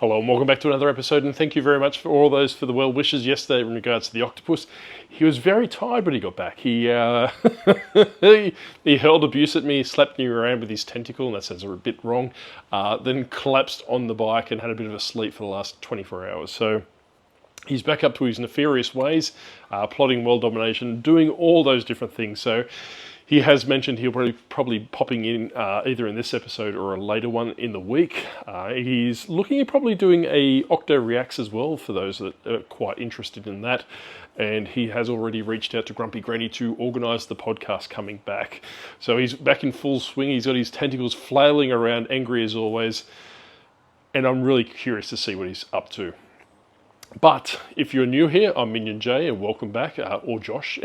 Hello and welcome back to another episode, and thank you very much for all those for the well wishes yesterday in regards to the Octopus. He was very tired when he got back. He he hurled abuse at me, slapped me around with his tentacle, and that sounds a bit wrong, then collapsed on the bike and had a bit of a sleep for the last 24 hours. So he's back up to his nefarious ways, plotting world domination, doing all those different things. So he has mentioned he'll probably popping in either in this episode or a later one in the week. He's looking at probably doing a Octo Reacts as well for those that are quite interested in that. And he has already reached out to Grumpy Granny to organise the podcast coming back. So he's back in full swing. He's got his tentacles flailing around, angry as always. And I'm really curious to see what he's up to. But if you're new here, I'm Minion J, and welcome back, or Josh,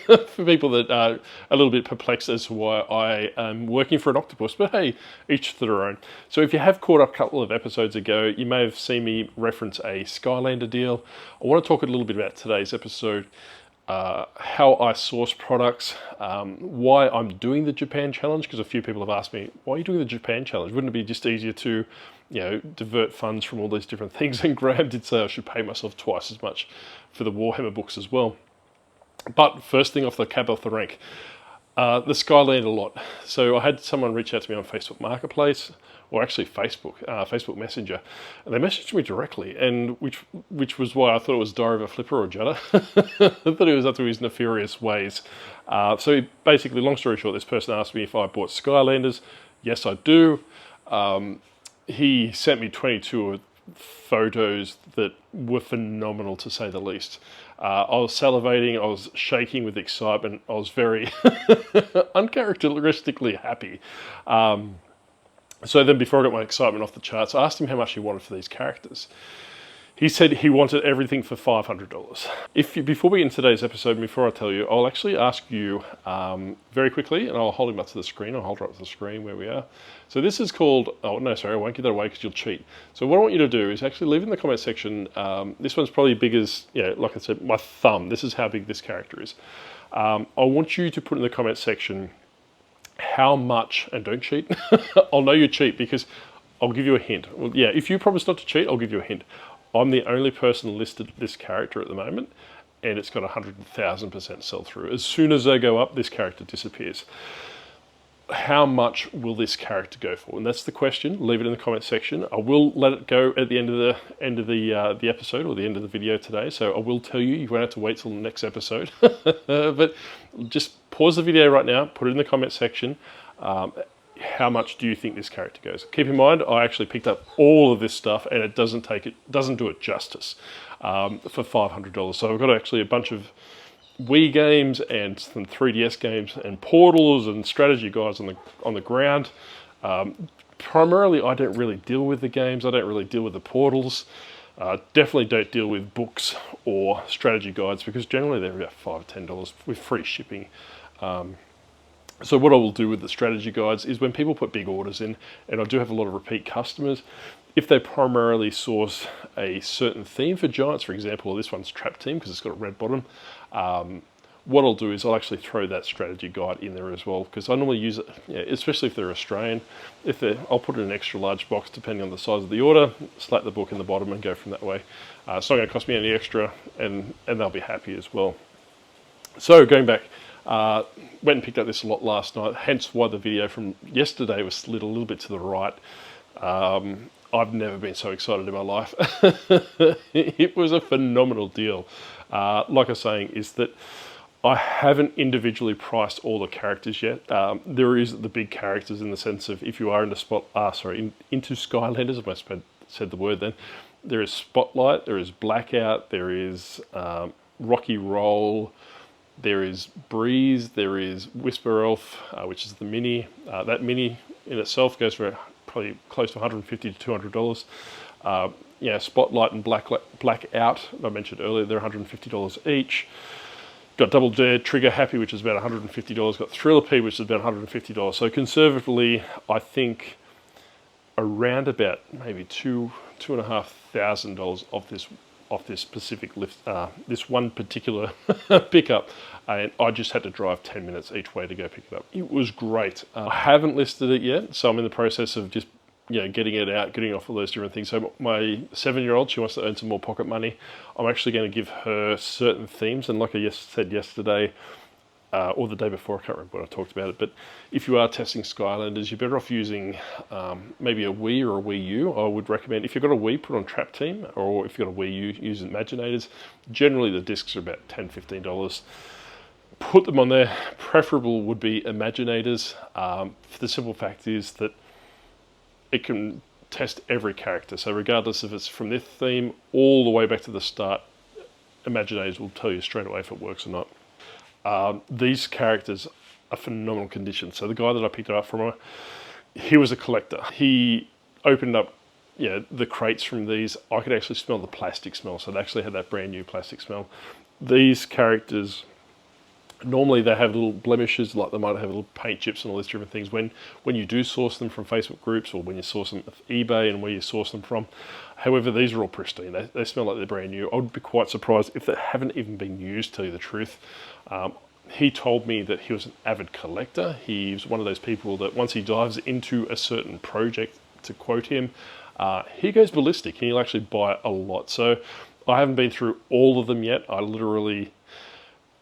for people that are a little bit perplexed as to why I am working for an octopus. But hey, each to their own. So if you have caught up a couple of episodes ago, you may have seen me reference a Skylander deal. I want to talk a little bit about today's episode, how I source products, why I'm doing the Japan challenge, because a few people have asked me, why are you doing the Japan challenge? Wouldn't it be just easier to divert funds from all these different things? And Graham did say I should pay myself twice as much for the Warhammer books as well. But first thing off the rank, the Skylander Lot. So I had someone reach out to me on Facebook Marketplace, or actually Facebook Messenger, and they messaged me directly, and which was why I thought it was Diary of a Flipper or Judder. I thought he was up to his nefarious ways. So basically, long story short, this person asked me if I bought Skylanders. Yes, I do. He sent me 22 photos that were phenomenal, to say the least. I was salivating, I was shaking with excitement, I was very uncharacteristically happy. So then before I got my excitement off the charts, I asked him how much he wanted for these characters. He said he wanted everything for $500. Before we get into today's episode, before I tell you, I'll actually ask you very quickly, and I'll hold him up to the screen. I'll hold her up to the screen where we are. So this is called, oh no, sorry, I won't give that away because you'll cheat. So what I want you to do is actually leave in the comment section, this one's probably big as, like I said, my thumb. This is how big this character is. I want you to put in the comment section how much, and don't cheat. I'll know you cheat because I'll give you a hint. Well, yeah, if you promise not to cheat, I'll give you a hint. I'm the only person listed this character at the moment, and it's got 100,000% sell through. As soon as they go up, this character disappears. How much will this character go for? And that's the question. Leave it in the comment section. I will let it go at the end of the episode, or the end of the video today. So I will tell you. You won't have to wait till the next episode. But just pause the video right now. Put it in the comment section. How much do you think this character goes? Keep in mind, I actually picked up all of this stuff, and it doesn't do it justice for $500. So I've got actually a bunch of Wii games and some 3DS games and portals and strategy guides on the ground. Primarily, I don't really deal with the games. I don't really deal with the portals. Definitely don't deal with books or strategy guides because generally they're about $5 or $10 with free shipping. So what I will do with the strategy guides is when people put big orders in, and I do have a lot of repeat customers, if they primarily source a certain theme for Giants, for example, or this one's Trap Team because it's got a red bottom, what I'll do is I'll actually throw that strategy guide in there as well, because I normally use it, especially if they're Australian. I'll put it in an extra large box depending on the size of the order, slap the book in the bottom and go from that way. It's not going to cost me any extra, and they'll be happy as well. So going back, went and picked up this lot last night, hence why the video from yesterday was slid a little bit to the right. I've never been so excited in my life. It was a phenomenal deal. Like I was saying, is that I haven't individually priced all the characters yet. There is the big characters in the sense of if you are into Skylanders, I must have said the word then. There is Spotlight, there is Blackout, there is Rocky Roll, there is Breeze, there is Whisper Elf, which is the mini. That mini in itself goes for probably close to $150 to $200. Spotlight and Blackout, I mentioned earlier, they're $150 each. Got Double Dare, Trigger Happy, which is about $150. Got Thrillipede, which is about $150. So conservatively, I think around about maybe $2,500 of this specific lift, this one particular pickup, and I just had to drive 10 minutes each way to go pick it up. It was great. I haven't listed it yet, so I'm in the process of just getting it out, getting off all those different things. So my 7-year-old, she wants to earn some more pocket money. I'm actually going to give her certain themes, and like I said yesterday, or the day before, I can't remember when I talked about it, but if you are testing Skylanders, you're better off using maybe a Wii or a Wii U. I would recommend, if you've got a Wii, put on Trap Team, or if you've got a Wii U, use Imaginators. Generally, the discs are about $10, $15. Put them on there. Preferable would be Imaginators. The simple fact is that it can test every character. So regardless if it's from this theme all the way back to the start, Imaginators will tell you straight away if it works or not. These characters are phenomenal condition. So the guy that I picked it up from, he was a collector. He opened up the crates from these. I could actually smell the plastic smell. So they actually had that brand new plastic smell. These characters, normally they have little blemishes, like they might have little paint chips and all these different things. When you do source them from Facebook groups, or when you source them off eBay and where you source them from. However, these are all pristine. They smell like they're brand new. I would be quite surprised if they haven't even been used, to tell you the truth. He told me that he was an avid collector. He's one of those people that once he dives into a certain project, to quote him, he goes ballistic and he'll actually buy a lot. So I haven't been through all of them yet. I literally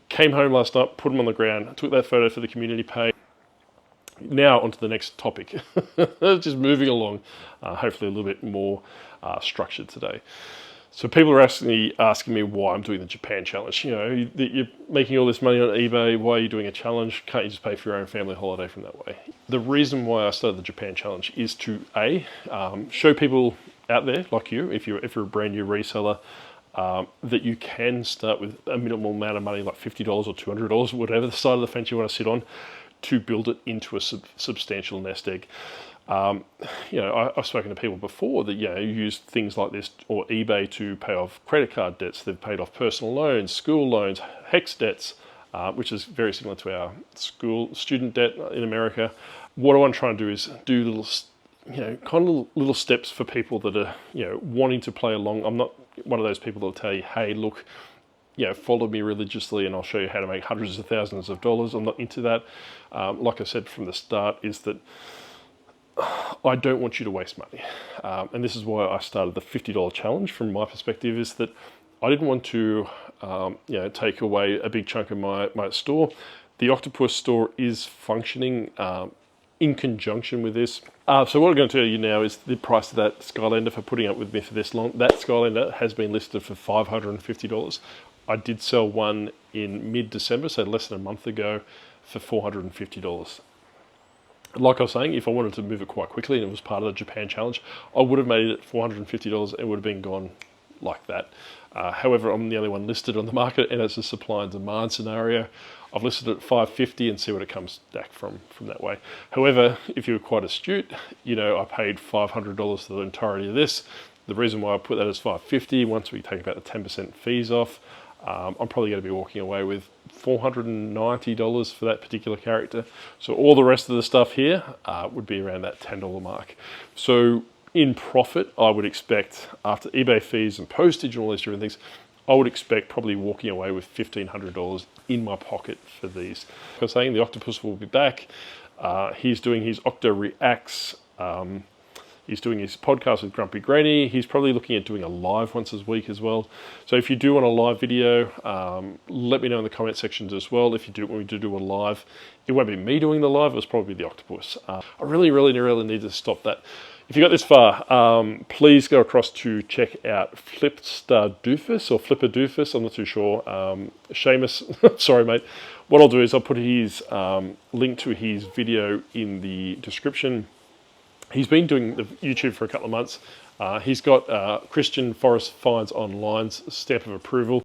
came home last night, put them on the ground, took that photo for the community page. Now onto the next topic. Just moving along, hopefully a little bit more structured today. So people are asking me why I'm doing the Japan challenge. You're making all this money on eBay. Why are you doing a challenge? Can't you just pay for your own family holiday from that way? The reason why I started the Japan challenge is to show people out there like you, if you're a brand new reseller, that you can start with a minimal amount of money, like $50 or $200, whatever the side of the fence you want to sit on, to build it into a substantial nest egg. I've spoken to people before that use things like this or eBay to pay off credit card debts. They've paid off personal loans, school loans, HEX debts, which is very similar to our student debt in America. What I want to try and do is do little steps for people that are wanting to play along. I'm not one of those people that'll tell you, hey, look, follow me religiously and I'll show you how to make hundreds of thousands of dollars. I'm not into that. Like I said from the start, is that I don't want you to waste money. And this is why I started the $50 challenge. From my perspective, is that I didn't want to take away a big chunk of my store. The Octopus store is functioning in conjunction with this. So what I'm going to tell you now is the price of that Skylander for putting up with me for this long. That Skylander has been listed for $550. I did sell one in mid-December, so less than a month ago, for $450. Like I was saying, if I wanted to move it quite quickly and it was part of the Japan challenge, I would have made it $450. It would have been gone like that. However, I'm the only one listed on the market, and it's a supply and demand scenario. I've listed it at $550 and see what it comes back from that way. However, if you're quite astute, I paid $500 for the entirety of this. The reason why I put that as $550, once we take about the 10% fees off, I'm probably going to be walking away with $490 for that particular character. So all the rest of the stuff here would be around that $10 mark. So in profit, I would expect, after eBay fees and postage and all these different things, I would expect probably walking away with $1,500 in my pocket for these. Like I was saying, the Octopus will be back. He's doing his Octo Reacts. He's doing his podcast with Grumpy Granny. He's probably looking at doing a live once a week as well. So if you do want a live video, let me know in the comment sections as well. If you do want me to do a live, it won't be me doing the live, it's probably the Octopus. I really need to stop that. If you got this far, please go across to check out Flipstar Doofus or Flipper Doofus. I'm not too sure. Seamus, sorry mate. What I'll do is I'll put his link to his video in the description. He's been doing the YouTube for a couple of months. He's got Christian Forest Finds Online's stamp of approval.